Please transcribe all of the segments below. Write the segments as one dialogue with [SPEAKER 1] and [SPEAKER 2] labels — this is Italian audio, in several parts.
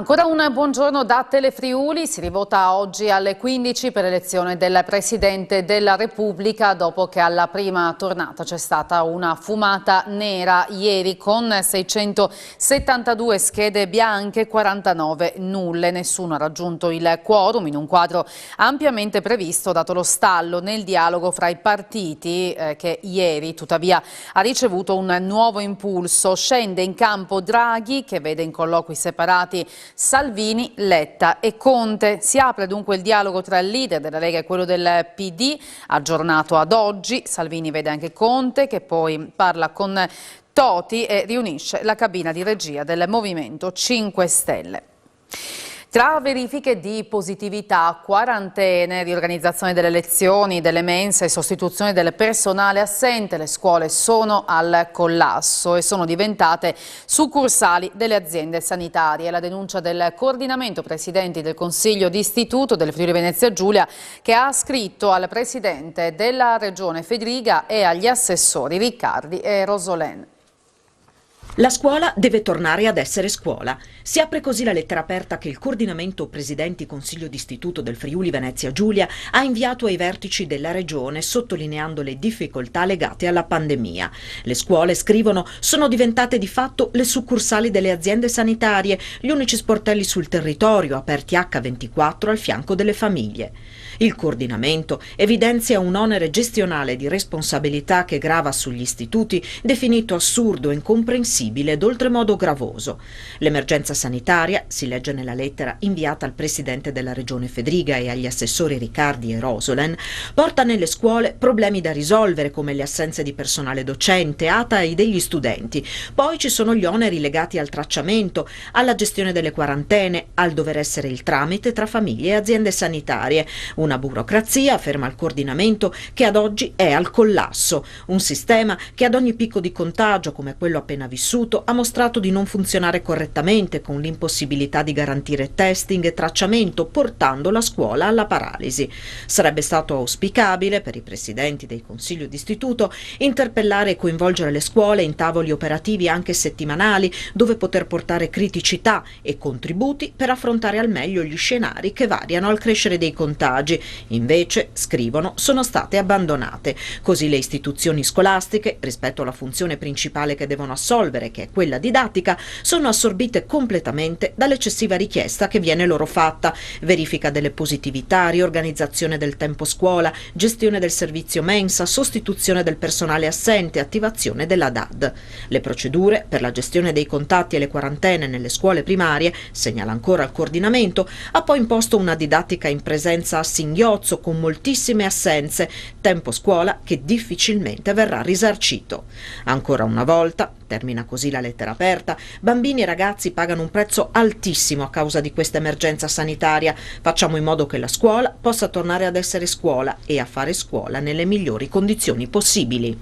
[SPEAKER 1] Ancora un buongiorno da Telefriuli. Si rivota oggi alle 15 per l'elezione del Presidente della Repubblica dopo che alla prima tornata c'è stata una fumata nera ieri con 672 schede bianche, 49 nulle. Nessuno ha raggiunto il quorum in un quadro ampiamente previsto dato lo stallo nel dialogo fra i partiti che ieri tuttavia ha ricevuto un nuovo impulso. Scende in campo Draghi che vede in colloqui separati Salvini, Letta e Conte. Si apre dunque il dialogo tra il leader della Lega e quello del PD, aggiornato ad oggi. Salvini vede anche Conte che poi parla con Toti e riunisce la cabina di regia del Movimento 5 Stelle. Tra verifiche di positività, quarantene, riorganizzazione delle lezioni, delle mense e sostituzione del personale assente, le scuole sono al collasso e sono diventate succursali delle aziende sanitarie. La denuncia del coordinamento presidenti del Consiglio d'Istituto del Friuli Venezia Giulia che ha scritto al presidente della Regione Fedriga e agli assessori Riccardi e Rosolén.
[SPEAKER 2] La scuola deve tornare ad essere scuola. Si apre così la lettera aperta che il coordinamento presidenti Consiglio d'Istituto del Friuli Venezia Giulia ha inviato ai vertici della regione sottolineando le difficoltà legate alla pandemia. Le scuole, scrivono, sono diventate di fatto le succursali delle aziende sanitarie, gli unici sportelli sul territorio aperti H24 al fianco delle famiglie. Il coordinamento evidenzia un onere gestionale di responsabilità che grava sugli istituti, definito assurdo, incomprensibile ed oltremodo gravoso. L'emergenza sanitaria, si legge nella lettera inviata al presidente della regione Fedriga e agli assessori Riccardi e Rosolén, porta nelle scuole problemi da risolvere come le assenze di personale docente, ATA e degli studenti. Poi ci sono gli oneri legati al tracciamento, alla gestione delle quarantene, al dover essere il tramite tra famiglie e aziende sanitarie. Una burocrazia, afferma il coordinamento, che ad oggi è al collasso. Un sistema che ad ogni picco di contagio, come quello appena vissuto, ha mostrato di non funzionare correttamente, con l'impossibilità di garantire testing e tracciamento, portando la scuola alla paralisi. Sarebbe stato auspicabile, per i presidenti del Consiglio d'Istituto, interpellare e coinvolgere le scuole in tavoli operativi anche settimanali, dove poter portare criticità e contributi per affrontare al meglio gli scenari che variano al crescere dei contagi. Invece, scrivono, sono state abbandonate. Così le istituzioni scolastiche, rispetto alla funzione principale che devono assolvere, che è quella didattica, sono assorbite completamente dall'eccessiva richiesta che viene loro fatta: verifica delle positività, riorganizzazione del tempo scuola, gestione del servizio mensa, sostituzione del personale assente, attivazione della DAD. Le procedure per la gestione dei contatti e le quarantene nelle scuole primarie, segnala ancora il coordinamento, ha poi imposto una didattica in presenza a singhiozzo con moltissime assenze, tempo scuola che difficilmente verrà risarcito. Ancora una volta, termina così la lettera aperta, bambini e ragazzi pagano un prezzo altissimo a causa di questa emergenza sanitaria. Facciamo in modo che la scuola possa tornare ad essere scuola e a fare scuola nelle migliori condizioni possibili.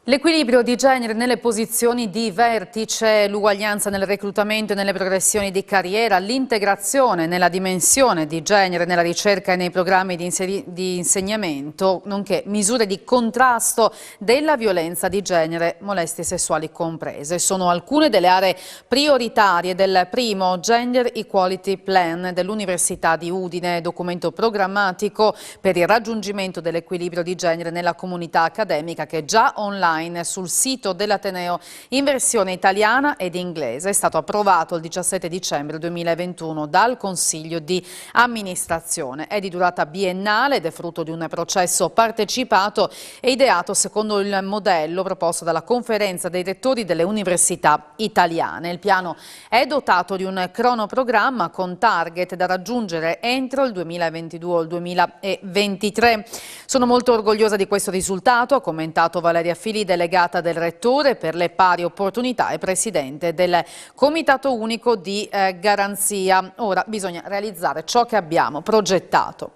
[SPEAKER 1] L'equilibrio di genere nelle posizioni di vertice, l'uguaglianza nel reclutamento e nelle progressioni di carriera, l'integrazione nella dimensione di genere nella ricerca e nei programmi di insegnamento, nonché misure di contrasto della violenza di genere, molestie sessuali comprese. Sono alcune delle aree prioritarie del primo Gender Equality Plan dell'Università di Udine, documento programmatico per il raggiungimento dell'equilibrio di genere nella comunità accademica che è già online sul sito dell'Ateneo in versione italiana ed inglese. È stato approvato il 17 dicembre 2021 dal Consiglio di amministrazione. È di durata biennale ed è frutto di un processo partecipato e ideato secondo il modello proposto dalla Conferenza dei rettori delle università italiane. Il piano è dotato di un cronoprogramma con target da raggiungere entro il 2022 o il 2023. Sono molto orgogliosa di questo risultato, ha commentato Valeria Fili, delegata del Rettore per le pari opportunità e presidente del Comitato Unico di Garanzia. Ora bisogna realizzare ciò che abbiamo progettato.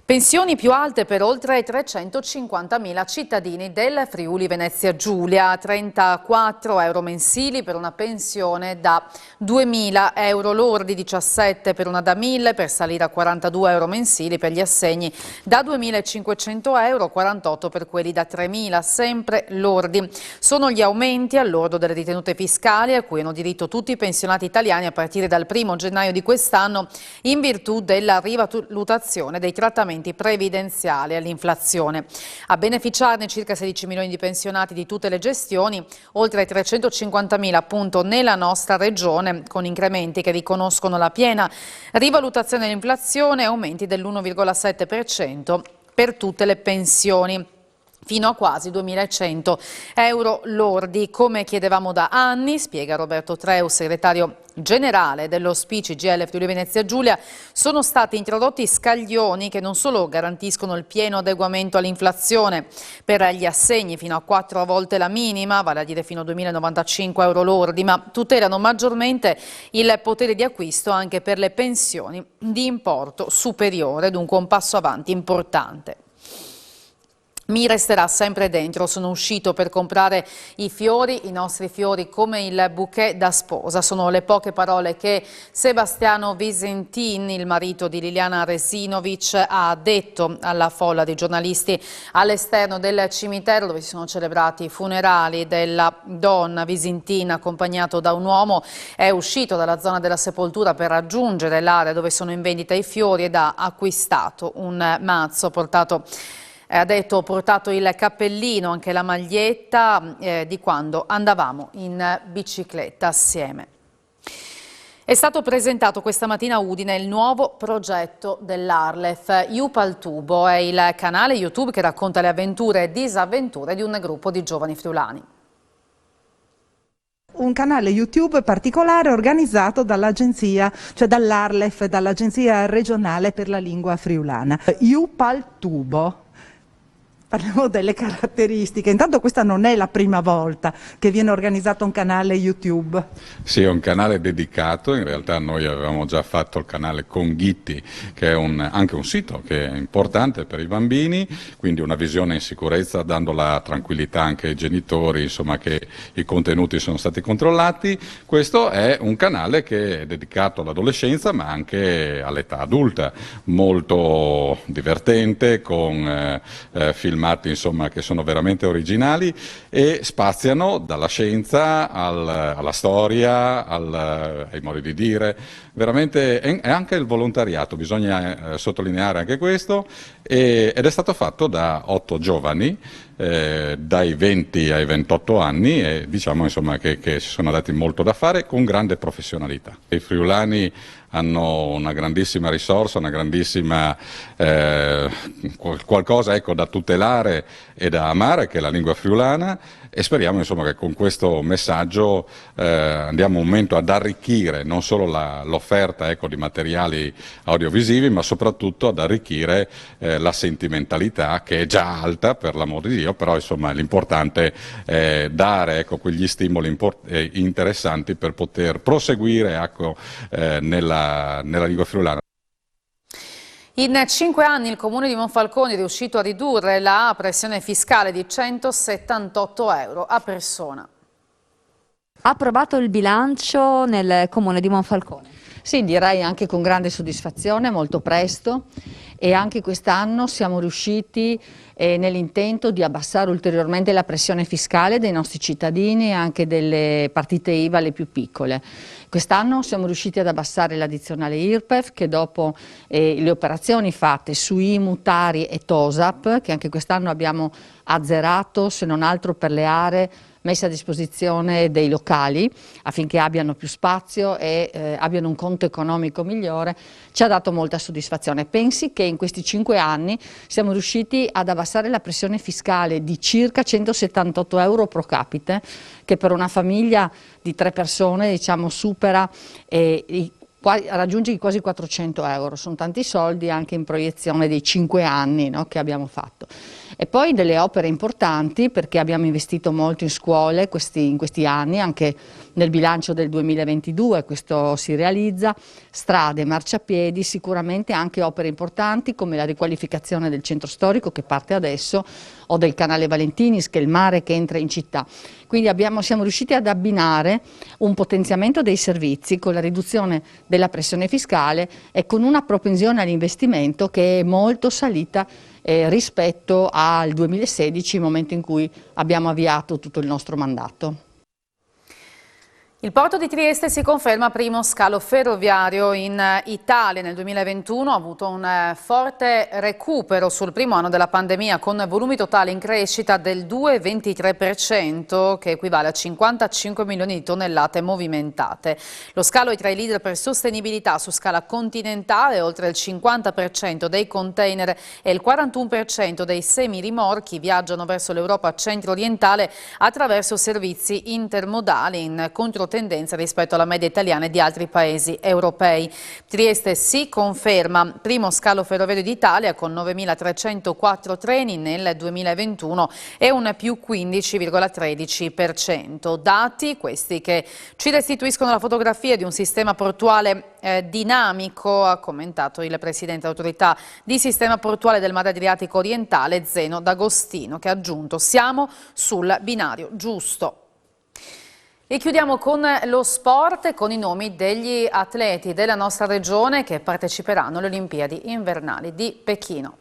[SPEAKER 1] Pensioni più alte per oltre 350.000 cittadini del Friuli Venezia Giulia, 34 euro mensili per una pensione da 2.000 euro lordi, 17 per una da 1.000, per salire a 42 euro mensili per gli assegni da 2.500 euro, 48 per quelli da 3.000, sempre lordi. Sono gli aumenti al lordo delle ritenute fiscali a cui hanno diritto tutti i pensionati italiani a partire dal 1° gennaio di quest'anno in virtù della rivalutazione dei trattamenti previdenziali all'inflazione. A beneficiarne circa 16 milioni di pensionati di tutte le gestioni, oltre ai 350.000 appunto nella nostra regione, con incrementi che riconoscono la piena rivalutazione dell'inflazione e aumenti dell'1,7% per tutte le pensioni, fino a quasi 2.100 euro lordi, come chiedevamo da anni, spiega Roberto Treu, segretario generale dell'OSPI CGIL Friuli Venezia Giulia. Sono stati introdotti scaglioni che non solo garantiscono il pieno adeguamento all'inflazione per gli assegni fino a 4 volte la minima, vale a dire fino a 2.095 euro lordi, ma tutelano maggiormente il potere di acquisto anche per le pensioni di importo superiore, dunque un passo avanti importante. Mi resterà sempre dentro, sono uscito per comprare i fiori, i nostri fiori come il bouquet da sposa. Sono le poche parole che Sebastiano Visentin, il marito di Liliana Resinovic, ha detto alla folla di giornalisti all'esterno del cimitero dove si sono celebrati i funerali della donna. Visentin, accompagnato da un uomo, è uscito dalla zona della sepoltura per raggiungere l'area dove sono in vendita i fiori ed ha acquistato un mazzo ha detto, ho portato il cappellino, anche la maglietta di quando andavamo in bicicletta assieme. È stato presentato questa mattina a Udine il nuovo progetto dell'Arlef. Jupa al Tubo è il canale YouTube che racconta le avventure e disavventure di un gruppo di giovani friulani.
[SPEAKER 3] Un canale YouTube particolare organizzato dall'agenzia, cioè dall'Arlef, dall'Agenzia regionale per la lingua friulana. Jupa al Tubo. Parliamo delle caratteristiche. Intanto questa non è la prima volta che viene organizzato un canale YouTube.
[SPEAKER 4] Sì, è un canale dedicato, in realtà noi avevamo già fatto il canale con Gitti, che è anche un sito che è importante per i bambini, quindi una visione in sicurezza, dando la tranquillità anche ai genitori, insomma, che i contenuti sono stati controllati. Questo è un canale che è dedicato all'adolescenza ma anche all'età adulta, molto divertente, con filmati insomma che sono veramente originali e spaziano dalla scienza alla storia, ai modi di dire, veramente, e anche il volontariato, bisogna sottolineare anche questo, ed è stato fatto da 8 giovani, dai 20 ai 28 anni, e diciamo insomma che si sono dati molto da fare con grande professionalità. I friulani hanno una grandissima risorsa, una grandissima qualcosa ecco, da tutelare e da amare, che è la lingua friulana, e speriamo insomma, che con questo messaggio andiamo un momento ad arricchire non solo l'offerta ecco, di materiali audiovisivi, ma soprattutto ad arricchire la sentimentalità, che è già alta, per l'amor di Dio, però insomma l'importante è dare ecco, quegli stimoli interessanti per poter proseguire ecco, nella lingua friulana.
[SPEAKER 1] In 5 anni il Comune di Monfalcone è riuscito a ridurre la pressione fiscale di 178 euro a persona.
[SPEAKER 5] Ha approvato il bilancio nel Comune di Monfalcone?
[SPEAKER 6] Sì, direi anche con grande soddisfazione, molto presto, e anche quest'anno siamo riusciti nell'intento di abbassare ulteriormente la pressione fiscale dei nostri cittadini e anche delle partite IVA le più piccole. Quest'anno siamo riusciti ad abbassare l'addizionale IRPEF, che dopo le operazioni fatte su IMU, Tari e TOSAP, che anche quest'anno abbiamo azzerato, se non altro per le aree messe a disposizione dei locali affinché abbiano più spazio e abbiano un conto economico migliore, ci ha dato molta soddisfazione. Pensi che in questi 5 anni siamo riusciti ad abbassare la pressione fiscale di circa 178 euro pro capite, che per una famiglia di 3 persone diciamo supera raggiunge i quasi 400 euro, sono tanti soldi anche in proiezione dei 5 anni, no, che abbiamo fatto. E poi delle opere importanti, perché abbiamo investito molto in scuole in questi anni, anche nel bilancio del 2022 questo si realizza, strade, marciapiedi, sicuramente anche opere importanti come la riqualificazione del centro storico che parte adesso, o del canale Valentinis, che è il mare che entra in città. Quindi siamo riusciti ad abbinare un potenziamento dei servizi con la riduzione della pressione fiscale e con una propensione all'investimento che è molto salita rispetto al 2016, momento in cui abbiamo avviato tutto il nostro mandato.
[SPEAKER 1] Il porto di Trieste si conferma primo scalo ferroviario in Italia. Nel 2021 ha avuto un forte recupero sul primo anno della pandemia, con volumi totali in crescita del 2,23%, che equivale a 55 milioni di tonnellate movimentate. Lo scalo è tra i leader per sostenibilità su scala continentale. Oltre il 50% dei container e il 41% dei semirimorchi viaggiano verso l'Europa centro-orientale attraverso servizi intermodali, in controtendenza rispetto alla media italiana e di altri paesi europei. Trieste si conferma primo scalo ferroviario d'Italia con 9.304 treni nel 2021 e un più 15,13%. Dati questi che ci restituiscono la fotografia di un sistema portuale dinamico, ha commentato il presidente dell'autorità di sistema portuale del Mare Adriatico orientale, Zeno D'Agostino, che ha aggiunto: siamo sul binario giusto. E chiudiamo con lo sport, con i nomi degli atleti della nostra regione che parteciperanno alle Olimpiadi invernali di Pechino.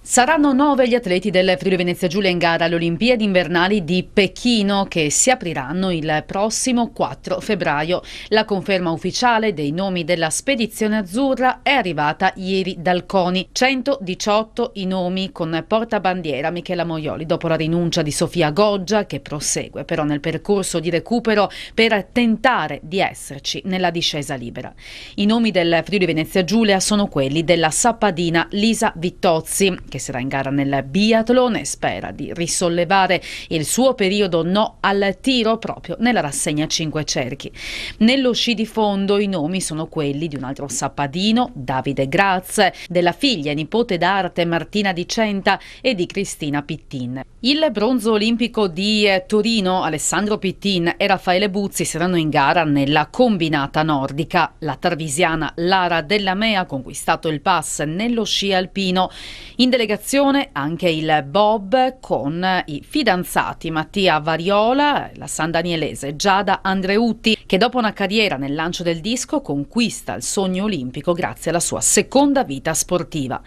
[SPEAKER 1] Saranno 9 gli atleti del Friuli Venezia Giulia in gara alle Olimpiadi invernali di Pechino, che si apriranno il prossimo 4 febbraio. La conferma ufficiale dei nomi della spedizione azzurra è arrivata ieri dal CONI. 118 i nomi, con portabandiera Michela Moioli, dopo la rinuncia di Sofia Goggia, che prosegue però nel percorso di recupero per tentare di esserci nella discesa libera. I nomi del Friuli Venezia Giulia sono quelli della sappadina Lisa Vittozzi, che sarà in gara nel biathlon e spera di risollevare il suo periodo no al tiro proprio nella rassegna 5 cerchi. Nello sci di fondo i nomi sono quelli di un altro sappadino, Davide Graz, della figlia e nipote d'arte Martina Di Centa e di Cristina Pittin. Il bronzo olimpico di Torino, Alessandro Pittin e Raffaele Buzzi, saranno in gara nella combinata nordica. La tarvisiana Lara Della Mea ha conquistato il pass nello sci alpino. In delegazione anche il bob, con i fidanzati Mattia Variola e la sandanielese Giada Andreutti, che dopo una carriera nel lancio del disco conquista il sogno olimpico grazie alla sua seconda vita sportiva.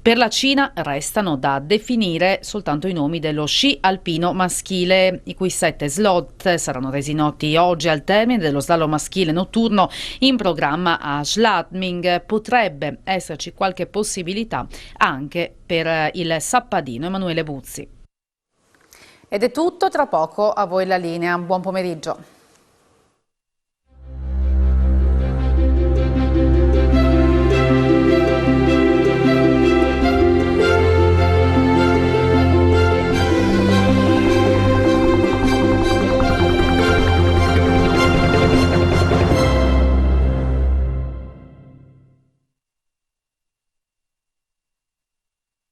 [SPEAKER 1] Per la Cina restano da definire soltanto i nomi dello sci alpino maschile, i cui 7 slot saranno resi noti oggi al termine dello slalom maschile notturno in programma a Schladming. Potrebbe esserci qualche possibilità anche per il sappadino Emanuele Buzzi. Ed è tutto, tra poco a voi la linea. Buon pomeriggio.